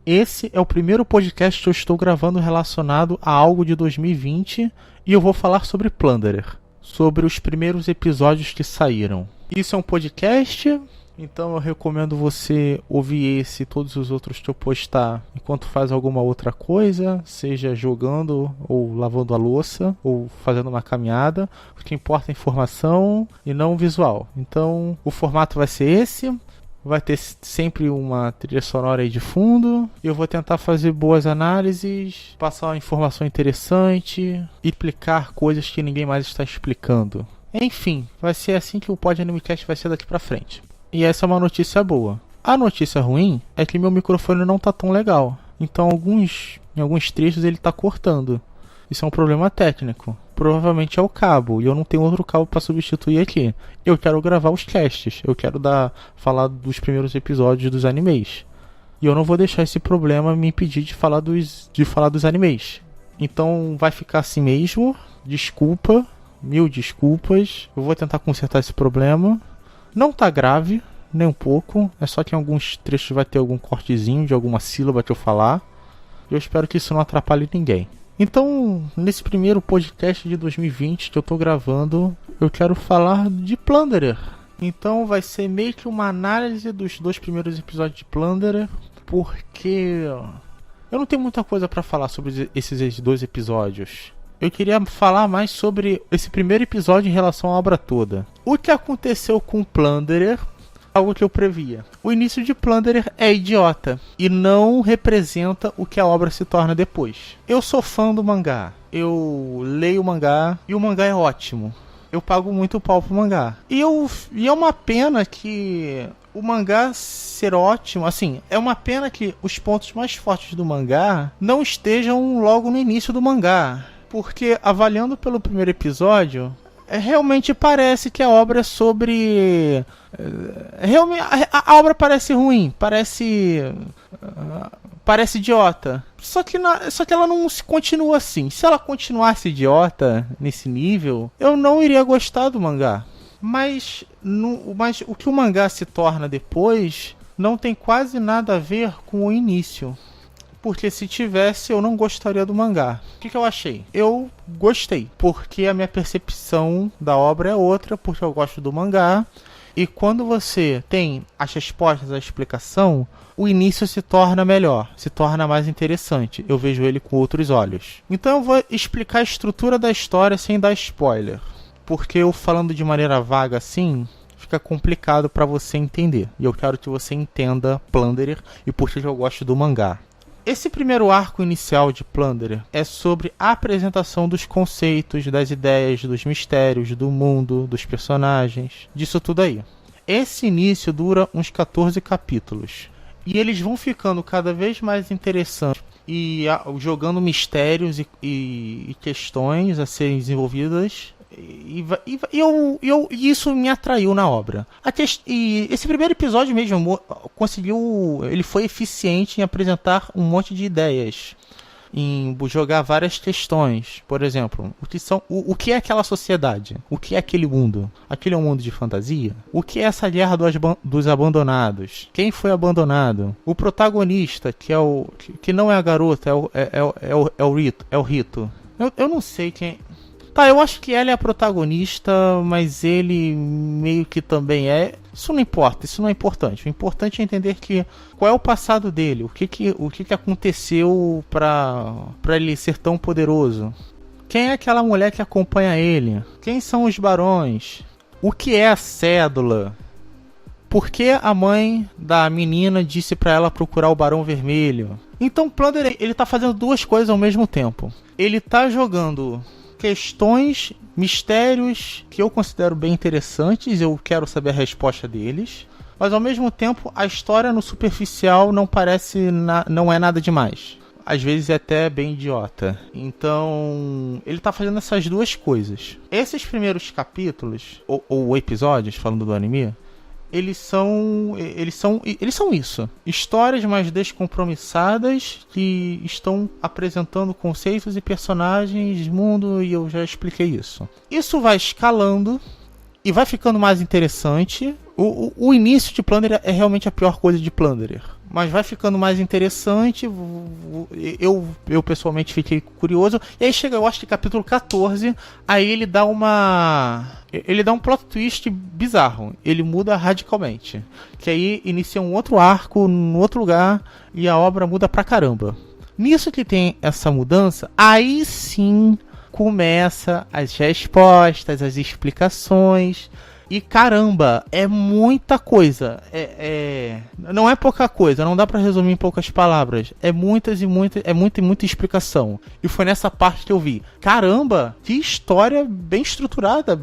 Esse é o primeiro podcast que eu estou gravando relacionado a algo de 2020 e eu vou falar sobre Plunderer, sobre os primeiros episódios que saíram. Isso é um podcast, então eu recomendo você ouvir esse e todos os outros que eu postar enquanto faz alguma outra coisa, seja jogando ou lavando a louça ou fazendo uma caminhada. O que importa é a informação e não o visual. Então o formato vai ser esse. Vai ter sempre uma trilha sonora aí de fundo. Eu vou tentar fazer boas análises, passar uma informação interessante, explicar coisas que ninguém mais está explicando. Enfim, vai ser assim que o Pod Animecast vai ser daqui pra frente. E essa é uma notícia boa. A notícia ruim é que meu microfone não tá tão legal. Então em alguns trechos ele tá cortando. Isso é um problema técnico. Provavelmente é o cabo, e eu não tenho outro cabo para substituir aqui. Eu quero gravar os casts, eu quero falar dos primeiros episódios dos animes. E eu não vou deixar esse problema me impedir de falar dos animes. Então vai ficar assim mesmo. Desculpa, mil desculpas. Eu vou tentar consertar esse problema. Não tá grave, nem um pouco. É só que em alguns trechos vai ter algum cortezinho de alguma sílaba que eu falar. Eu espero que isso não atrapalhe ninguém. Então, nesse primeiro podcast de 2020 que eu tô gravando, eu quero falar de Plunderer. Então vai ser meio que uma análise dos 2 primeiros episódios de Plunderer, porque eu não tenho muita coisa pra falar sobre esses 2 episódios. Eu queria falar mais sobre esse primeiro episódio em relação à obra toda. O que aconteceu com Plunderer? Algo que eu previa. O início de Plunderer é idiota e não representa o que a obra se torna depois. Eu sou fã do mangá. Eu leio o mangá e o mangá é ótimo. Eu pago muito pau pro mangá. E é uma pena que o mangá ser ótimo, assim, é uma pena que os pontos mais fortes do mangá não estejam logo no início do mangá. Porque avaliando pelo primeiro episódio, realmente parece que a obra é sobre... Realmente a obra parece ruim, parece idiota. Só que ela não se continua assim. Se ela continuasse idiota nesse nível, eu não iria gostar do mangá. Mas o que o mangá se torna depois não tem quase nada a ver com o início. Porque se tivesse, eu não gostaria do mangá. O que eu achei? Eu gostei, porque a minha percepção da obra é outra, porque eu gosto do mangá. E quando você tem as respostas, a explicação, o início se torna melhor, se torna mais interessante. Eu vejo ele com outros olhos. Então eu vou explicar a estrutura da história sem dar spoiler. Porque eu falando de maneira vaga assim, fica complicado para você entender. E eu quero que você entenda Plunderer e por que eu gosto do mangá. Esse primeiro arco inicial de Plunderer é sobre a apresentação dos conceitos, das ideias, dos mistérios, do mundo, dos personagens, disso tudo aí. Esse início dura uns 14 capítulos. E eles vão ficando cada vez mais interessantes e jogando mistérios e questões a serem desenvolvidas. E isso me atraiu na obra. E esse primeiro episódio mesmo ele foi eficiente em apresentar um monte de ideias, em jogar várias questões. Por exemplo, o que é aquela sociedade? O que é aquele mundo? Aquele é um mundo de fantasia? O que é essa guerra dos abandonados? Quem foi abandonado? O protagonista, que não é a garota, é o Rito. Eu não sei quem... Tá, eu acho que ela é a protagonista, mas ele meio que também é. Isso não importa, isso não é importante. O importante é entender qual é o passado dele, o que aconteceu pra ele ser tão poderoso. Quem é aquela mulher que acompanha ele? Quem são os barões? O que é a cédula? Por que a mãe da menina disse pra ela procurar o Barão Vermelho? Então Plunderer, ele tá fazendo 2 coisas ao mesmo tempo. Ele tá jogando questões, mistérios que eu considero bem interessantes, eu quero saber a resposta deles, mas ao mesmo tempo a história no superficial não é nada demais. Às vezes é até bem idiota. Então ele tá fazendo essas 2 coisas. Esses primeiros capítulos, ou episódios, falando do anime, eles são isso. Histórias mais descompromissadas que estão apresentando conceitos e personagens, mundo, e eu já expliquei isso. Isso vai escalando e vai ficando mais interessante. O início de Plunderer é realmente a pior coisa de Plunderer, mas vai ficando mais interessante. Eu pessoalmente fiquei curioso. E aí chega, eu acho que capítulo 14, aí ele dá um plot twist bizarro. Ele muda radicalmente, que aí inicia um outro arco, num outro lugar, e a obra muda pra caramba. Nisso que tem essa mudança, aí sim começa as respostas, as explicações. E caramba, é muita coisa. Não é pouca coisa, não dá pra resumir em poucas palavras. É muita explicação. E foi nessa parte que eu vi. Caramba, que história bem estruturada,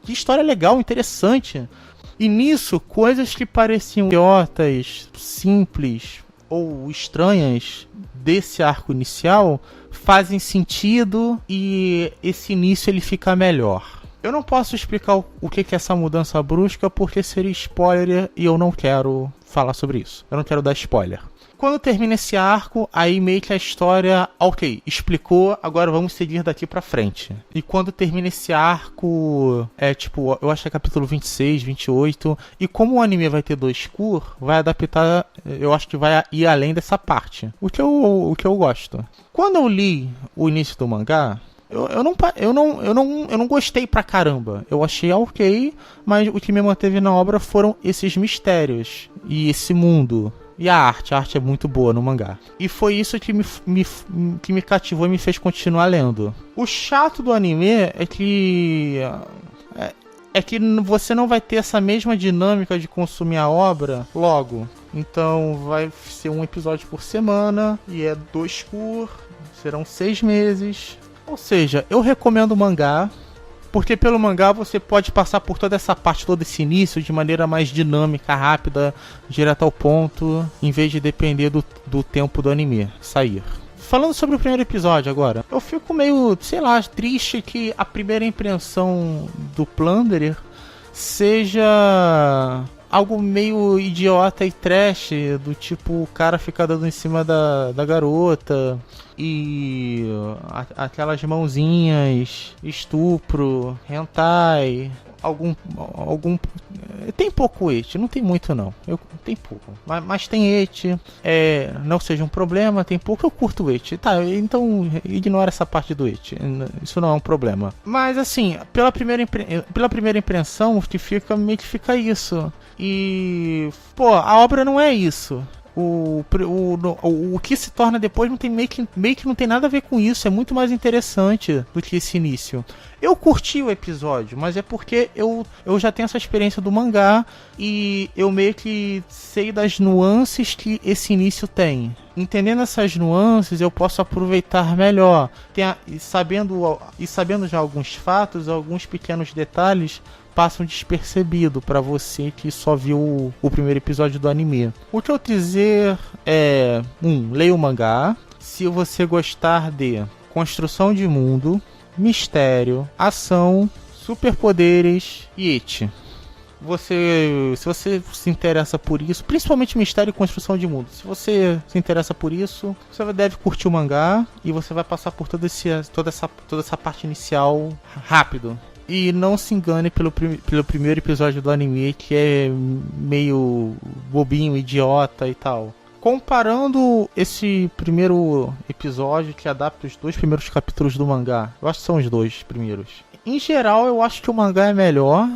que história legal, interessante. E nisso, coisas que pareciam idiotas, simples ou estranhas desse arco inicial fazem sentido e esse início ele fica melhor. Eu não posso explicar o que é essa mudança brusca porque seria spoiler e eu não quero falar sobre isso. Eu não quero dar spoiler. Quando termina esse arco, aí meio que a história, ok, explicou, agora vamos seguir daqui pra frente. E quando termina esse arco, eu acho que é capítulo 26, 28, e como o anime vai ter 2 cur, vai adaptar, eu acho que vai ir além dessa parte. O que eu gosto. Quando eu li o início do mangá, eu não gostei pra caramba. Eu achei ok, mas o que me manteve na obra foram esses mistérios e esse mundo. E a arte é muito boa no mangá. E foi isso que me cativou e me fez continuar lendo. O chato do anime é que você não vai ter essa mesma dinâmica de consumir a obra logo. Então vai ser um episódio por semana e é 2 cur, serão 6 meses. Ou seja, eu recomendo o mangá, porque pelo mangá você pode passar por toda essa parte, todo esse início de maneira mais dinâmica, rápida, direto ao ponto, em vez de depender do tempo do anime sair. Falando sobre o primeiro episódio agora, eu fico meio, triste que a primeira impressão do Plunderer seja algo meio idiota e trash, do tipo o cara ficar dando em cima da garota e aquelas mãozinhas, estupro, hentai, algum tem pouco eti, não tem muito não, tem pouco, mas tem eti, não seja um problema, tem pouco, eu curto eti, tá, então ignora essa parte do eti, isso não é um problema, mas assim, pela primeira impressão que fica, meio que fica isso, e pô, a obra não é isso. O que se torna depois não tem meio que não tem nada a ver com isso. É muito mais interessante do que esse início. Eu curti o episódio, mas é porque eu já tenho essa experiência do mangá e eu meio que sei das nuances que esse início tem. Entendendo essas nuances, eu posso aproveitar melhor. Sabendo já alguns fatos, alguns pequenos detalhes passam despercebido para você que só viu o primeiro episódio do anime. O que eu dizer é: leia o mangá. Se você gostar de construção de mundo, mistério, ação, superpoderes e eti. Se você se interessa por isso, principalmente mistério e construção de mundo, se você se interessa por isso, você deve curtir o mangá e você vai passar por toda essa parte inicial rápido. E não se engane pelo primeiro episódio do anime, que é meio bobinho, idiota e tal. Comparando esse primeiro episódio, que adapta os 2 primeiros capítulos do mangá, eu acho que são os 2 primeiros. Em geral, eu acho que o mangá é melhor,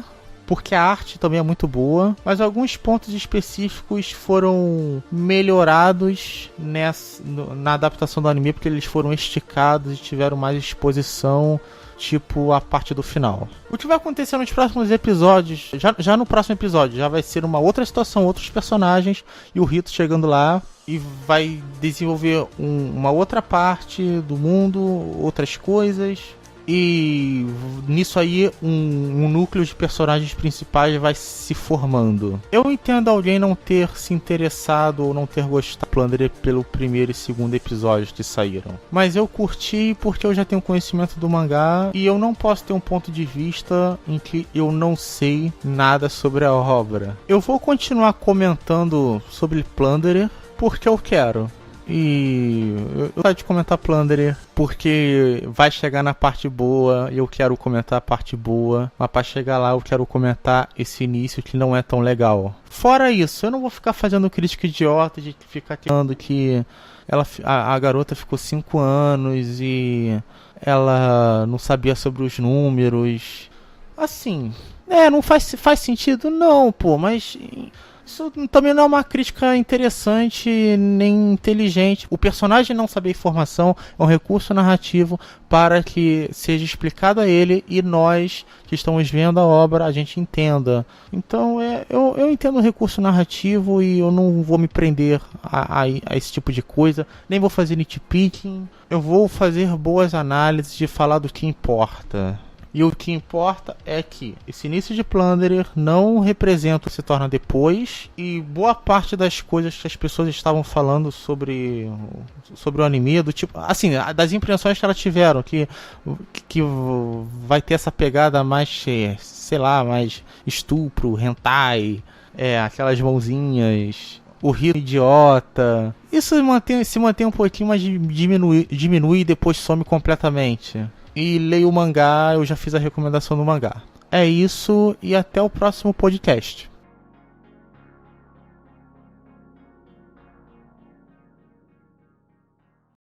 porque a arte também é muito boa, mas alguns pontos específicos foram melhorados na adaptação do anime, porque eles foram esticados e tiveram mais exposição, tipo a parte do final. O que vai acontecer nos próximos episódios, já no próximo episódio, já vai ser uma outra situação, outros personagens, e o Rito chegando lá e vai desenvolver uma outra parte do mundo, outras coisas. E nisso aí um núcleo de personagens principais vai se formando. Eu entendo alguém não ter se interessado ou não ter gostado do Plunderer pelo primeiro e segundo episódio que saíram, mas eu curti porque eu já tenho conhecimento do mangá e eu não posso ter um ponto de vista em que eu não sei nada sobre a obra. Eu vou continuar comentando sobre Plunderer porque eu quero. E eu gosto de comentar Plunderer porque vai chegar na parte boa e eu quero comentar a parte boa, mas para chegar lá eu quero comentar esse início que não é tão legal. Fora isso, eu não vou ficar fazendo crítica idiota de ficar falando que a garota ficou 5 anos e ela não sabia sobre os números. Assim, não faz sentido? Não, pô, mas isso também não é uma crítica interessante nem inteligente. O personagem não saber informação é um recurso narrativo para que seja explicado a ele e nós que estamos vendo a obra, a gente entenda. Então eu entendo o recurso narrativo e eu não vou me prender a esse tipo de coisa, nem vou fazer nitpicking. Eu vou fazer boas análises de falar do que importa. E o que importa é que esse início de Plunderer não representa o que se torna depois. E boa parte das coisas que as pessoas estavam falando sobre o anime, do tipo, assim, das impressões que elas tiveram, que vai ter essa pegada mais, sei lá, mais estupro, hentai, aquelas mãozinhas, o rio idiota. Isso se mantém um pouquinho, mas diminui e depois some completamente. E leio o mangá, eu já fiz a recomendação do mangá. É isso e até o próximo podcast.